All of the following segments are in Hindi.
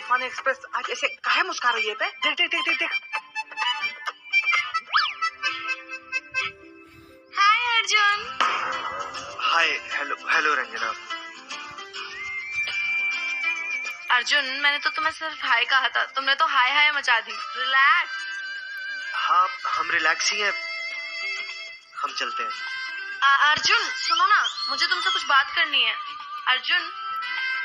तूफान एक्सप्रेस आज ऐसे काहे मुस्कुरा रही है बे? देख देख देख देख देख। Hi Arjun. Hi. Hello hello Ranjana. Arjun, मैंने तो तुम्हें सिर्फ हाय कहा था, तुमने तो हाय हाय मचा दी। रिलैक्स। हाँ हम रिलैक्स ही हैं, हम चलते हैं। अर्जुन सुनो ना, मुझे तुमसे कुछ बात करनी है। अर्जुन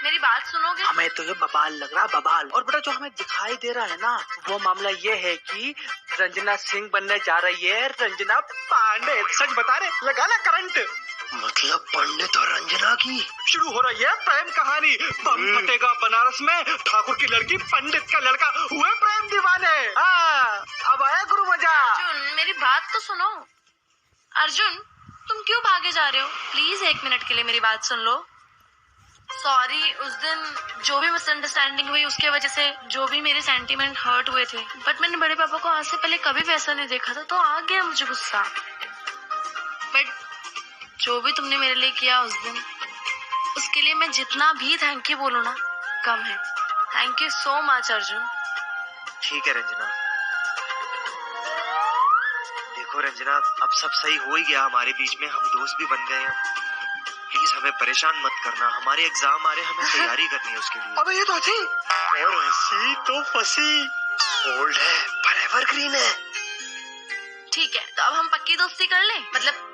मेरी बात सुनोगे? हमें तो ये बवाल लग रहा, बवाल। और बेटा जो हमें दिखाई दे रहा है ना, वो मामला ये है कि रंजना सिंह बनने जा रही है रंजना पांडे। सच बता रहे, लगा ना करंट। मतलब पंडित और रंजना की शुरू हो रही है प्रेम कहानी। बम फटेगा बनारस में, ठाकुर की लड़की पंडित का लड़का हुए प्रेम दीवाने। हाँ अब आया गुरु मजा। अर्जुन मेरी बात तो सुनो। अर्जुन तुम क्यों भागे जा रहे हो? प्लीज 1 मिनट के लिए मेरी बात सुन लो। सॉरी, उस दिन जो भी मिसअंडरस्टैंडिंग हुई उसके वजह से जो भी मेरे सेंटीमेंट हर्ट हुए थे, बट मैंने बड़े पापा को आज से पहले कभी वैसा नहीं देखा था, तो आ गया मुझे गुस्सा। बट जो भी तुमने मेरे लिए किया उस दिन, उसके लिए मैं जितना भी थैंक यू बोलूं ना कम है। Thank you so much Arjun. ठीक है रंजना। देखो रंजना, अब सब सही हो ही गया हमारे बीच में, हम दोस्त भी बन गए हैं। प्लीज हमें परेशान मत करना, हमारे एग्जाम आ रहे हैं, हमें तैयारी करनी है उसके लिए। अबे ये तो अच्छी और हंसी तो फंसी, ओल्ड है पर एवरग्रीन है। ठीक है, तो अब हम पक्की दोस्ती कर लें? मतलब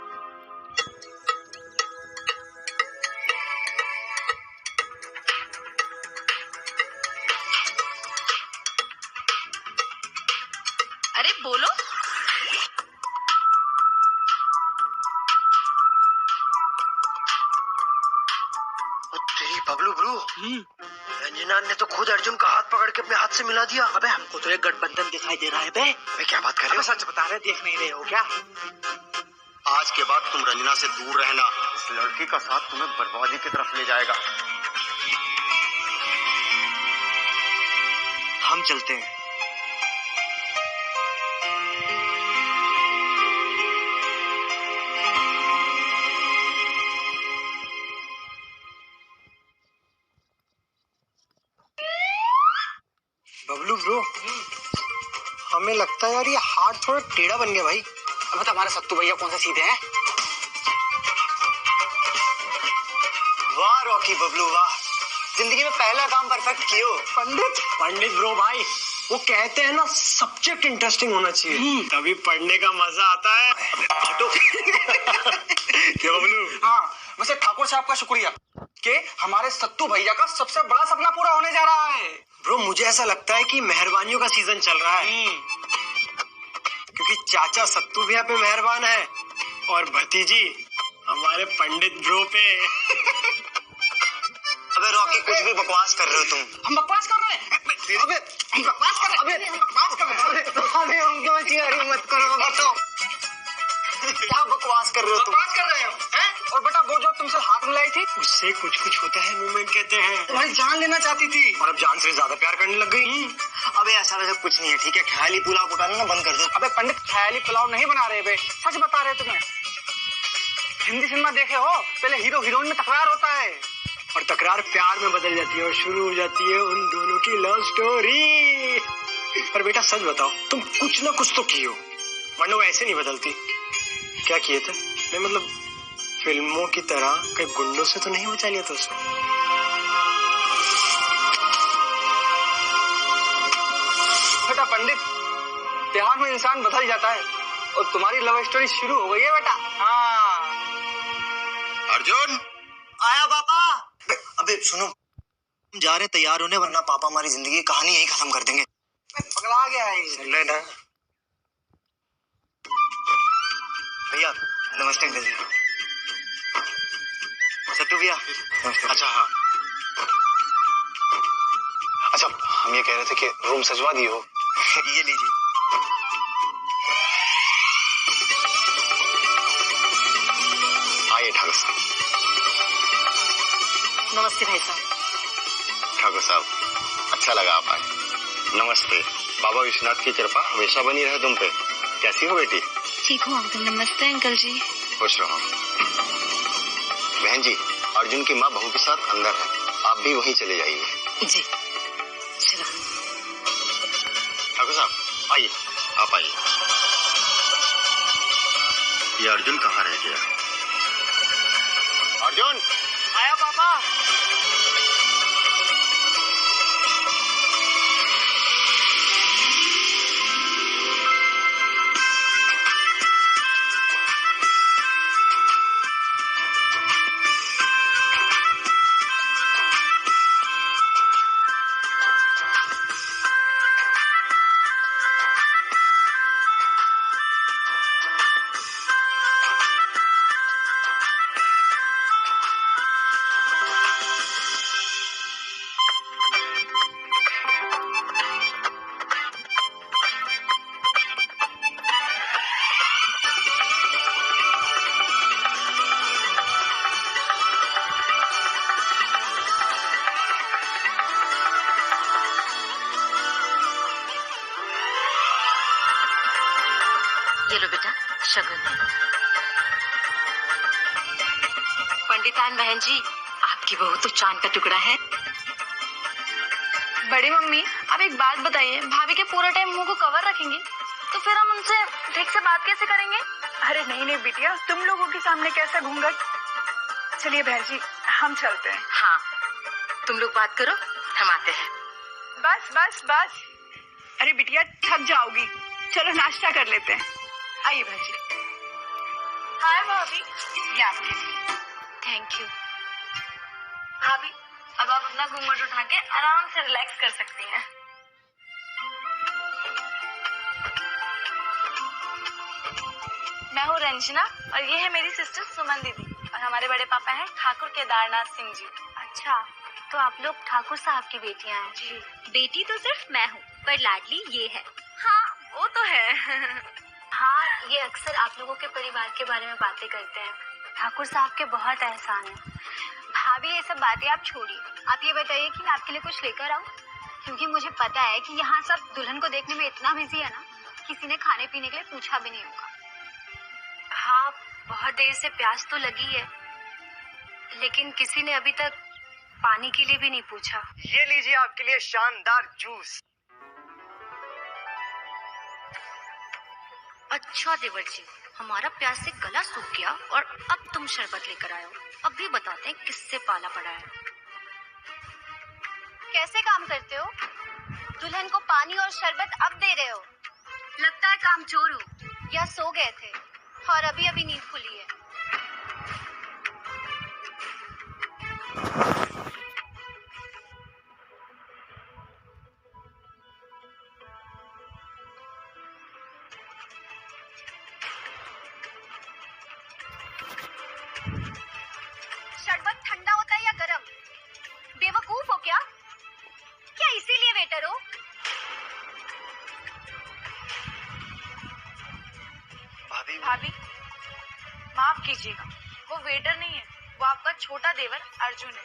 अरे बोलो। तेरी बबलू ब्रू, रंजना ने तो खुद अर्जुन का हाथ पकड़ के अपने हाथ से मिला दिया। अबे हमको तो एक गठबंधन दिखाई दे रहा है बे। अबे क्या बात कर रहे हो? सच बता रहे, देख नहीं रहे हो क्या? आज के बाद तुम रंजना से दूर रहना, इस लड़की का साथ तुम्हें बर्बादी की तरफ ले जाएगा। हम चलते हैं। बबलू ब्रो, हमें लगता है यार ये हाथ थोड़ा टेढ़ा बन गया भाई। अब तो हमारे सत्तू भैया कौन से सीधे हैं? वाह रॉकी बबलू वाह, जिंदगी में पहला काम परफेक्ट कियो। पंडित ब्रो भाई, वो कहते हैं ना सब्जेक्ट इंटरेस्टिंग होना चाहिए, तभी पढ़ने का मजा आता है। क्या बबलू? हाँ, वैसे ठाकुर साहब का शुक्रिया कि हमारे सत्तू भैया का सबसे बड़ा सपना पूरा होने जा रहा है। ब्रो मुझे ऐसा लगता है कि मेहरबानियों का सीजन चल रहा है, क्योंकि चाचा सत्तू भैया पे मेहरबान है और भतीजी हमारे पंडित ब्रो पे। अबे रॉकी कुछ भी बकवास कर रहे हो तुम। हम बकवास कर रहे हैं? अबे हम बकवास कर रहे हैं? अबे हमको चिढ़ी मत करो, बताओ क्या बकवास कर रहे हो तुम? बकवास कर रहे हो हैं? और बेटा वो जो तुमसे हाथ मिलाई थी, उससे कुछ कुछ होता है, मूवमेंट कहते हैं। तुम्हारी जान लेना चाहती थी और अब जान से ज्यादा प्यार करने लग गई। अबे ऐसा वैसा कुछ नहीं है, ठीक है? ख्याली पुलाव पकाना ना बंद कर दो। अबे पंडित ख्याली पुलाव नहीं बना रहे बे, सच बता रहे तुम्हें। हिंदी सिनेमा देखे हो, पहले हीरो हीरोइन में तकरार होता है और तकरार प्यार में बदल जाती है और शुरू हो जाती है उन दोनों की लव स्टोरी। पर बेटा सच बताओ, तुम कुछ ना कुछ तो किए हो, वरना वो ऐसे नहीं बदलती। क्या किए थे? नहीं मतलब फिल्मों की तरह कई गुंडों से तो नहीं बचा लिया था उसको? बेटा पंडित, प्यार में इंसान बदल जाता है और तुम्हारी लव स्टोरी शुरू हो गई है बेटा। हाँ अर्जुन आया पापा। अबे सुनो, हम जा रहे तैयार होने, वरना पापा हमारी जिंदगी की कहानी यही खत्म कर देंगे। पगला गया है चल रहे ना भैया। नमस्ते अंकल जी। सट्टू भैया। अच्छा हाँ, अच्छा हम ये कह रहे थे कि रूम सजवा दिए हो। ये लीजिए। आइए ठाकुर साहब। नमस्ते भाई साहब। ठाकुर साहब अच्छा लगा आप आए। नमस्ते। बाबा विश्वनाथ की कृपा हमेशा बनी रहे तुम पे। कैसी हो बेटी? ठीक हूँ अंकल। नमस्ते अंकल जी। खुश रहो। बहन जी, अर्जुन की माँ बहू के साथ अंदर है, आप भी वहीं चले जाइए। जी चलो। ये अर्जुन कहाँ रह गया? अर्जुन! आया पापा। ये लो बेटा, शगुन। पंडितान बहन जी, आपकी बहू तो चांद का टुकड़ा है। बड़ी मम्मी, आप एक बात बताइए, भाभी के पूरे टाइम मुंह को कवर रखेंगी तो फिर हम उनसे ठीक से बात कैसे करेंगे? अरे नहीं नहीं बिटिया, तुम लोगों के सामने कैसा घूंघट। चलिए बहन जी, हम चलते हैं। हाँ, तुम लोग बात करो, हम आते हैं। बस बस बस। अरे बिटिया थक जाओगी, चलो नाश्ता कर लेते हैं। आइए बहन जी। हाय भाभी। Thank you. भाभी, अब आप अपना घूंघट उठा के आराम से रिलैक्स कर सकती हैं। मैं हूँ रंजना और ये है मेरी सिस्टर सुमन दीदी और हमारे बड़े पापा हैं ठाकुर केदारनाथ सिंह जी। अच्छा, तो आप लोग ठाकुर साहब की बेटियां हैं? जी। बेटी तो सिर्फ मैं हूँ, पर लाडली ये है। हाँ, वो तो है। हाँ, ये अक्सर आप लोगों के परिवार के बारे में बातें करते हैं। ठाकुर साहब के बहुत एहसान है। भाभी, ये सब बातें आप छोड़िए, आप ये बताइए कि मैं आपके लिए कुछ लेकर आऊँ, क्योंकि मुझे पता है कि यहाँ सब दुल्हन को देखने में इतना बिजी है ना, किसी ने खाने पीने के लिए पूछा भी नहीं होगा। हाँ, बहुत देर से प्यास तो लगी है, लेकिन किसी ने अभी तक पानी के लिए भी नहीं पूछा। ये लीजिए आपके लिए शानदार जूस। अच्छा देवर जी, हमारा प्यास से गला सूख गया और अब तुम शरबत लेकर आए हो। अब भी बताते हैं किससे पाला पड़ा है। कैसे काम करते हो? दुल्हन को पानी और शरबत अब दे रहे हो? लगता है काम चोर हो या सो गए थे और अभी अभी नींद खुली है। शरबत ठंडा होता है या गरम? बेवकूफ हो क्या? क्या इसीलिए वेटर हो? भाभी माफ कीजिएगा, वो वेटर नहीं है, वो आपका छोटा देवर अर्जुन है।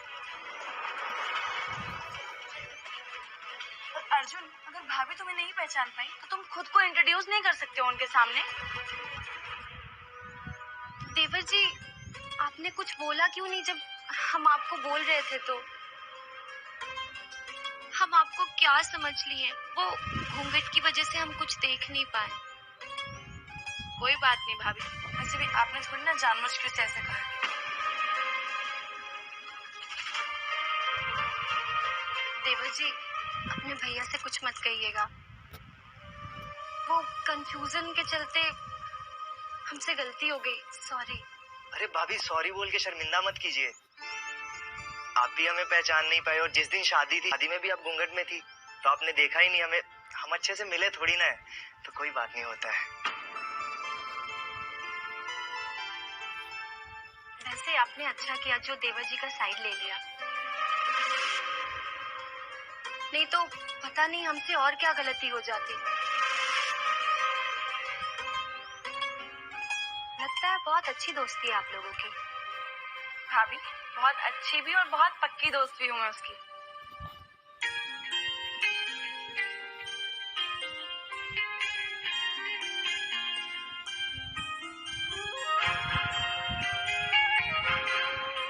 और अर्जुन, अगर भाभी तुम्हें नहीं पहचान पाई तो तुम खुद को इंट्रोड्यूस नहीं कर सकते हो उनके सामने? देवर जी, आपने कुछ बोला क्यों नहीं जब हम आपको बोल रहे थे? तो हम आपको क्या समझ लिए? वो घूंघट की वजह से हम कुछ देख नहीं पाए। कोई बात नहीं भाभी, वैसे भी आपने थोड़ी ना जानबूझ के ऐसे कहा। देवर जी, अपने भैया से कुछ मत कहिएगा, वो कंफ्यूजन के चलते हमसे गलती हो गई, सॉरी। अरे भाभी, सॉरी बोल के शर्मिंदा मत कीजिए। आप भी हमें पहचान नहीं पाए और जिस दिन शादी थी, शादी में भी आप घूंघट में थी, तो आपने देखा ही नहीं हमें। हम अच्छे से मिले थोड़ी ना है, तो कोई बात नहीं होता है। वैसे आपने अच्छा किया जो देवर जी का साइड ले लिया, नहीं तो पता नहीं हमसे और क्या गलती हो जाती। लगता है बहुत अच्छी दोस्ती है आप लोगों की। भाभी, बहुत अच्छी भी और बहुत पक्की दोस्त भी हूँ मैं उसकी।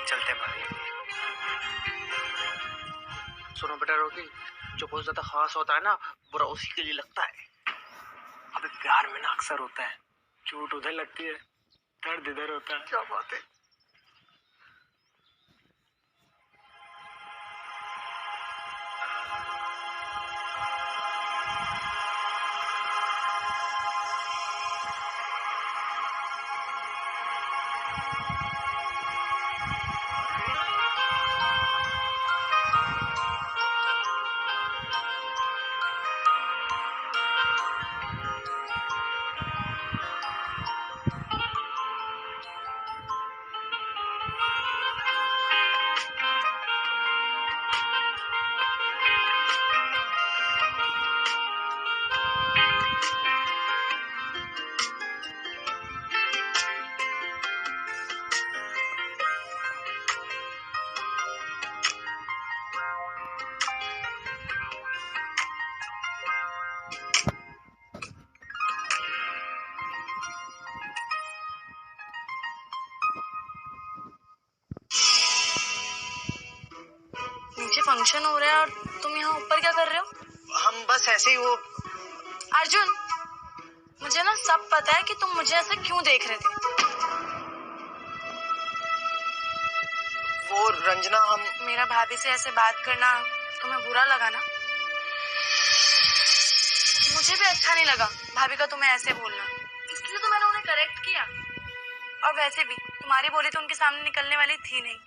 चलते भाभी। सुनो बेटा रोकी, जो बहुत ज्यादा खास होता है ना, बुरा उसी के लिए लगता है। अबे प्यार में ना अक्सर होता है, चोट उधर लगती है दर्द इधर होता है। क्या बात है। नीचे फंक्शन हो रहा है और तुम यहाँ ऊपर क्या कर रहे हो? हम बस ऐसे ही वो अर्जुन, मुझे ना सब पता है कि तुम मुझे ऐसे क्यों देख रहे थे। वो रंजना, हम मेरा भाभी से ऐसे बात करना तुम्हें बुरा लगा ना? मुझे भी अच्छा नहीं लगा भाभी का तुम्हें ऐसे बोलना, इसलिए तो मैंने उन्हें करेक्ट किया। और वैसे भी तुम्हारी बोली तो उनके सामने निकलने वाली थी नहीं।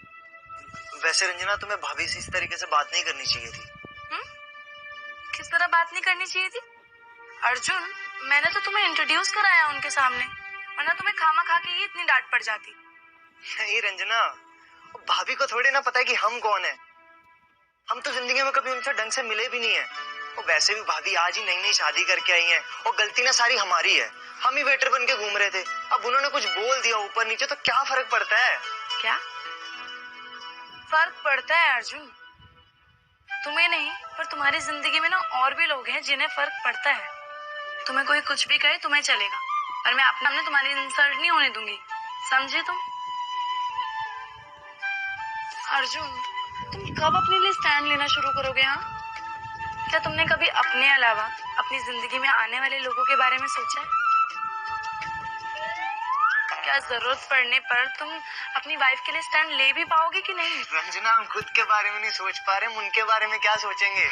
वैसे रंजना, तुम्हें भाभी से इस तरीके से बात नहीं करनी चाहिए थी। किस तरह बात नहीं करनी चाहिए थी? अर्जुन, मैंने तो तुम्हें इंट्रोड्यूस कराया उनके सामने, वरना तुम्हें खामा खा के ही इतनी डांट पड़ जाती। नहीं रंजना, भाभी को थोड़ी ना पता है कि हम कौन है। हम तो जिंदगी में कभी उनसे ढंग से मिले भी नहीं है। और वैसे भी भाभी आज ही नई नई शादी करके आई हैं और गलती ना सारी हमारी है। हम ही वेटर बन के घूम रहे थे, अब उन्होंने कुछ बोल दिया ऊपर नीचे तो क्या फर्क पड़ता है। क्या फर्क पड़ता है अर्जुन? तुम्हें नहीं, पर तुम्हारी जिंदगी में ना और भी लोग हैं जिन्हें फर्क पड़ता है। तुम्हें कोई कुछ भी कहे तुम्हें चलेगा, पर मैं अपने सामने तुम्हारी इंसल्ट नहीं होने दूंगी, समझे तुम? अर्जुन, तुम कब अपने लिए स्टैंड लेना शुरू करोगे? हाँ, क्या तुमने कभी अपने अलावा अपनी जिंदगी में आने वाले लोगों के बारे में सोचा है? क्या जरूरत पड़ने पर तुम अपनी वाइफ के लिए स्टैंड ले भी पाओगे कि नहीं? रंजना, हम खुद के बारे में नहीं सोच पा रहे, हम उनके बारे में क्या सोचेंगे।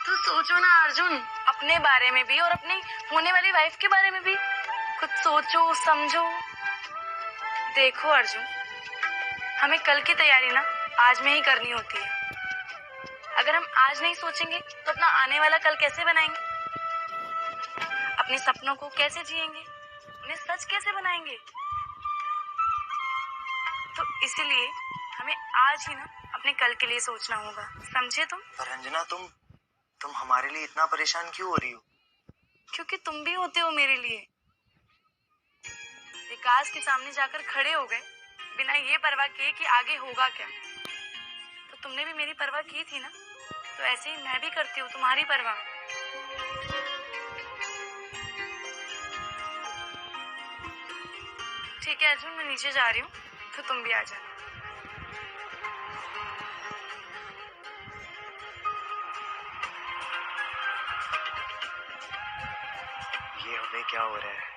तो सोचो ना अर्जुन, अपने बारे में भी और अपनी होने वाली वाइफ के बारे में भी कुछ सोचो समझो। देखो अर्जुन, हमें कल की तैयारी ना आज में ही करनी होती है। अगर हम आज नहीं सोचेंगे तो अपना आने वाला कल कैसे बनाएंगे? अपने सपनों को कैसे जिएंगे? उन्हें सच कैसे बनाएंगे? तो इसीलिए हमें आज ही ना अपने कल के लिए सोचना होगा, समझे तुम? पर रंजना, तुम हमारे लिए इतना परेशान क्यों हो रही हो? क्योंकि तुम भी होते हो मेरे लिए। विकास के सामने जाकर खड़े हो गए बिना ये परवाह किए कि आगे होगा क्या। तो तुमने भी मेरी परवाह की थी ना, तो ऐसे ही मैं भी करती हूँ तुम्हारी परवाह। ठीक है अर्जुन, मैं नीचे जा रही हूँ, तो तुम भी आ जाना। ये हमें क्या हो रहा है?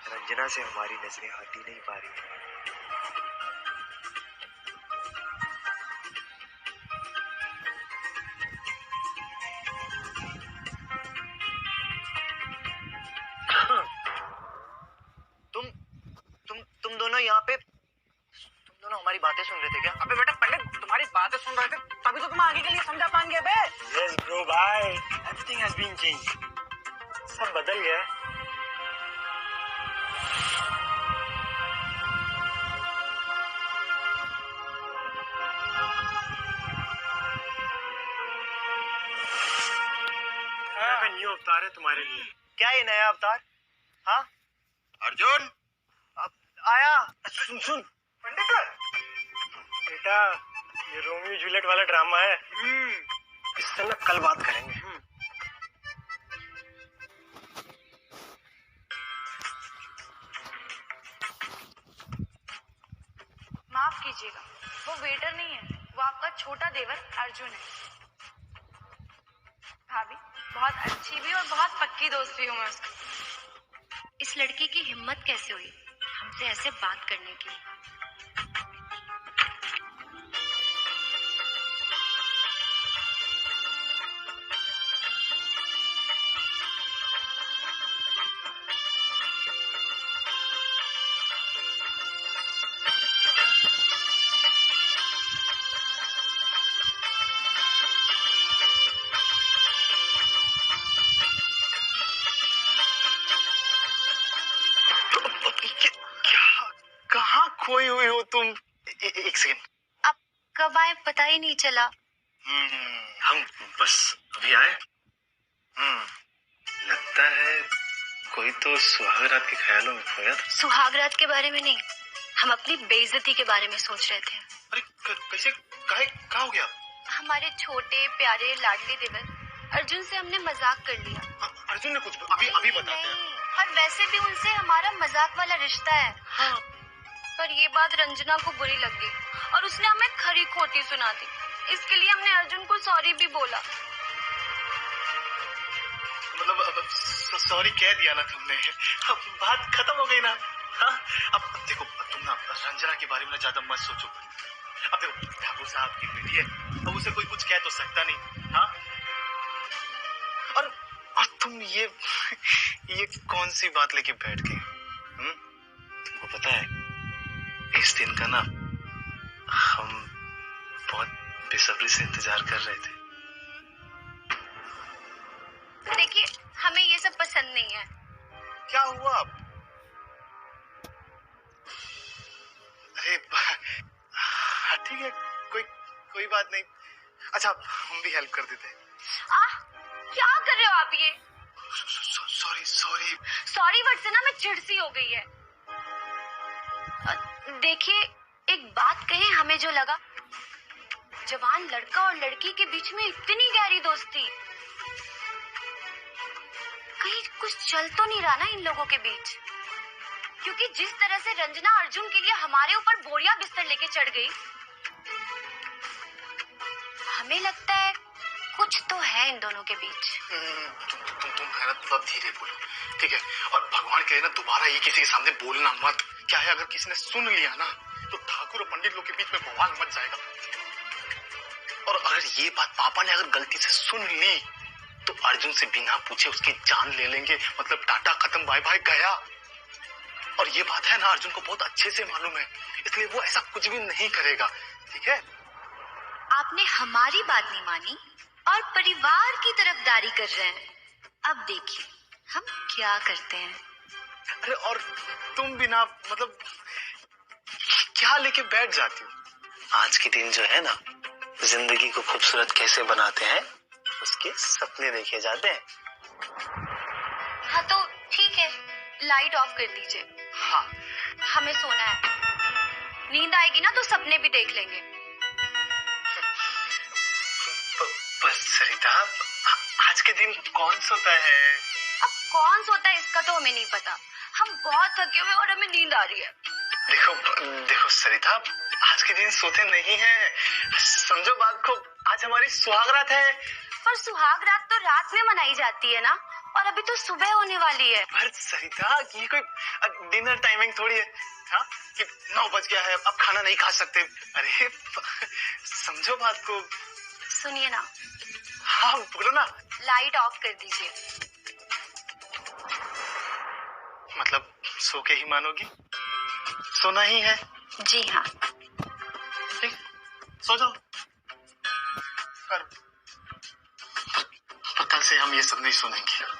रंजना से हमारी नजरें हट ही नहीं पा रही है। तुम दोनों यहाँ पे, तुम दोनों हमारी बातें सुन रहे थे क्या? अबे बेटा पंडित, तुम्हारी बातें सुन रहे थे तभी तो तुम आगे के लिए समझा पाएंगे। बे यस ब्रो भाई, एवरीथिंग हैज बीन चेंज। सब बदल गया है। न्यू अवतार है तुम्हारे लिए। क्या ये नया अवतार? हाँ अर्जुन, अब आया। सुन पंडित, बेटा, ये रोमियो जूलियट वाला ड्रामा है। इससे ना कल बात करेंगे। माफ कीजिएगा, वो वेटर नहीं है, वो आपका छोटा देवर अर्जुन है। भाभी, बहुत अच्छी भी और बहुत पक्की दोस्त भी हूँ मैं उसकी। इस लड़की की हिम्मत कैसे हुई हमसे ऐसे बात करने की। कहाँ खोई हुई हो तुम? एक सेकंड। आप कब आए पता ही नहीं चला। हम बस अभी आए। लगता है कोई तो सुहागरात के ख्यालों में खोया था। सुहागरात के बारे में नहीं, हम अपनी बेइज्जती के बारे में सोच रहे थे। अरे कैसे क्या हो गया? हमारे छोटे प्यारे लाडले देवर अर्जुन से हमने मजाक कर लिया। अर्जुन ने कुछ अभी बताते हैं। और वैसे भी उनसे हमारा मजाक वाला रिश्ता है। हाँ। पर ये बात रंजना को बुरी लग गई और उसने हमें खरी खोटी सुना दी। इसके लिए हमने अर्जुन को सॉरी भी बोला। मतलब सॉरी कह दिया ना तुमने, अब बात खत्म हो गई ना। हाँ? अब देखो तुम ना रंजना के बारे में ज्यादा मत सोचो। अब देखो ठाकुर साहब की बेटी है, अब उसे कोई कुछ कह तो सकता नहीं। हाँ? और तुम ये कौन सी बात लेके बैठ गई? तुमको पता है इस दिन का ना हम बहुत बेसब्री से इंतजार कर रहे थे। देखिए हमें ये सब पसंद नहीं है। क्या हुआ? अरे ठीक है, कोई बात नहीं। अच्छा हम भी हेल्प कर देते हैं। क्या कर रहे हो आप ये? सॉरी वर्ड से ना मैं चिढ़ हो गई है। देखिए एक बात कहें, हमें जो लगा जवान लड़का और लड़की के बीच में इतनी गहरी दोस्ती, कहीं कुछ चल तो नहीं रहा ना इन लोगों के बीच? क्योंकि जिस तरह से रंजना अर्जुन के लिए हमारे ऊपर बोरिया बिस्तर लेके चढ़ गई, हमें लगता है कुछ तो है इन दोनों के बीच। तुम है ना थोड़ा धीरे बोलो, ठीक है? और भगवान करे ना दोबारा ये किसी के सामने बोलना मत। क्या है अगर किसी ने सुन लिया ना तो ठाकुर और पंडित लोग के बीच में बवाल मच जाएगा। और अगर ये बात पापा ने अगर गलती से सुन ली तो अर्जुन से बिना पूछे उसकी जान ले लेंगे। मतलब टाटा खत्म, बाय बाय गया। और ये बात है ना अर्जुन को बहुत अच्छे से मालूम है, इसलिए वो ऐसा कुछ भी नहीं करेगा, ठीक है? आपने हमारी बात नहीं मानी और परिवार की तरफदारी कर रहे हैं। अब देखिए हम क्या करते हैं। अरे और तुम बिना मतलब क्या लेके बैठ जाती हो? आज के दिन जो है ना जिंदगी को खूबसूरत कैसे बनाते हैं उसके सपने देखे जाते हैं। हाँ तो ठीक है, लाइट ऑफ कर दीजिए। हाँ हमें सोना है, नींद आएगी ना तो सपने भी देख लेंगे। बस सरिता, आज के दिन कौन सोता है? अब कौन सोता है इसका तो हमें नहीं पता। हम बहुत थके हुए और हमें नींद आ रही है। देखो सरिता, आज के दिन सोते नहीं हैं। समझो बात को, आज हमारी सुहागरात है। पर सुहागरात तो रात में मनाई जाती है ना, और अभी तो सुबह होने वाली है। पर सरिता ये कोई डिनर टाइमिंग थोड़ी है। हाँ कि 9 बज गया है अब खाना नहीं खा सकते। अरे समझो बात को। सुनिए ना। हाँ बोलो ना। लाइट ऑफ कर दीजिए। मतलब सो के ही मानोगी? सोना ही है? जी हाँ। ठीक, सो जाओ। पर कल से हम ये सब नहीं सुनेंगे।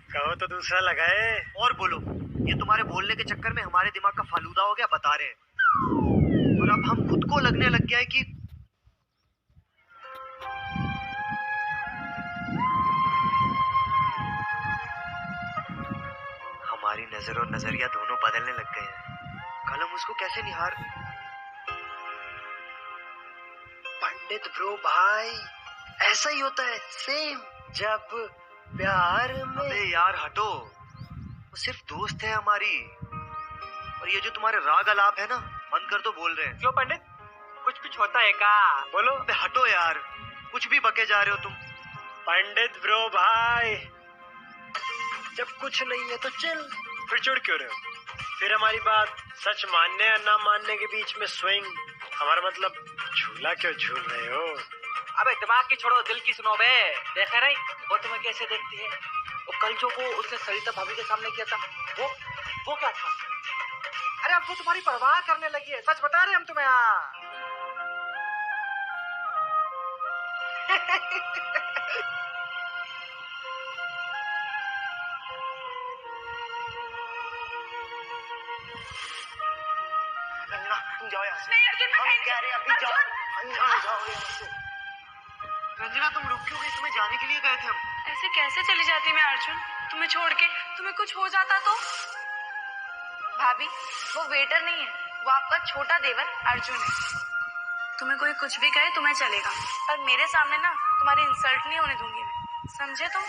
कहो तो दूसरा लगाए। और बोलो, ये तुम्हारे बोलने के चक्कर में हमारे दिमाग का फालूदा हो गया, बता रहे हैं। और अब हम खुद को लगने लग गया है कि नजर और नजरिया दोनों बदलने लग गए हैं। कल हम उसको कैसे निहार। पंडित ब्रो भाई, ऐसा ही होता है सेम जब प्यार में। अबे यार हटो, वो सिर्फ दोस्त है हमारी। और ये जो तुम्हारे राग अलाप है ना, बंद कर दो बोल रहे हैं। क्यों पंडित, कुछ होता है का? बोलो। अबे हटो यार, कुछ भी बके जा रहे हो तुम। पंडित ब्रो भाई, जब कुछ नहीं है तो चिल, फिर चिढ़ क्यों रहे हो? फिर हमारी बात सच मानने या ना मानने के बीच में स्विंग, हमारा मतलब झूला क्यों झूल रहे हो? अबे दिमाग की छोड़ो, दिल की सुनो बे। देखा नहीं वो तुम्हें कैसे देखती है? वो कल जो वो उसने सरिता भाभी के सामने किया था, वो क्या था? अरे अब वो तुम्हारी परवाह करने लगी है, सच बता रहे हम तुम्हें। रंजना तुम जाओ यहाँ से। नहीं अर्जुन, मैं हम कहीं कह रहे हैं अभी जाओ। हाँ, जाओ यहाँ से। रंजना तुम रुक क्यों गई? तुम्हें जाने के लिए गए थे हम। ऐसे कैसे चली जाती मैं अर्जुन, तुम्हें छोड़ के? तुम्हें कुछ हो जाता तो? भाभी, वो वेटर नहीं है, वो आपका छोटा देवर अर्जुन है। तुम्हें कोई कुछ भी कहे तुम्हें चलेगा, पर मेरे सामने ना तुम्हारी इंसल्ट नहीं होने दूंगी मैं, समझे तुम?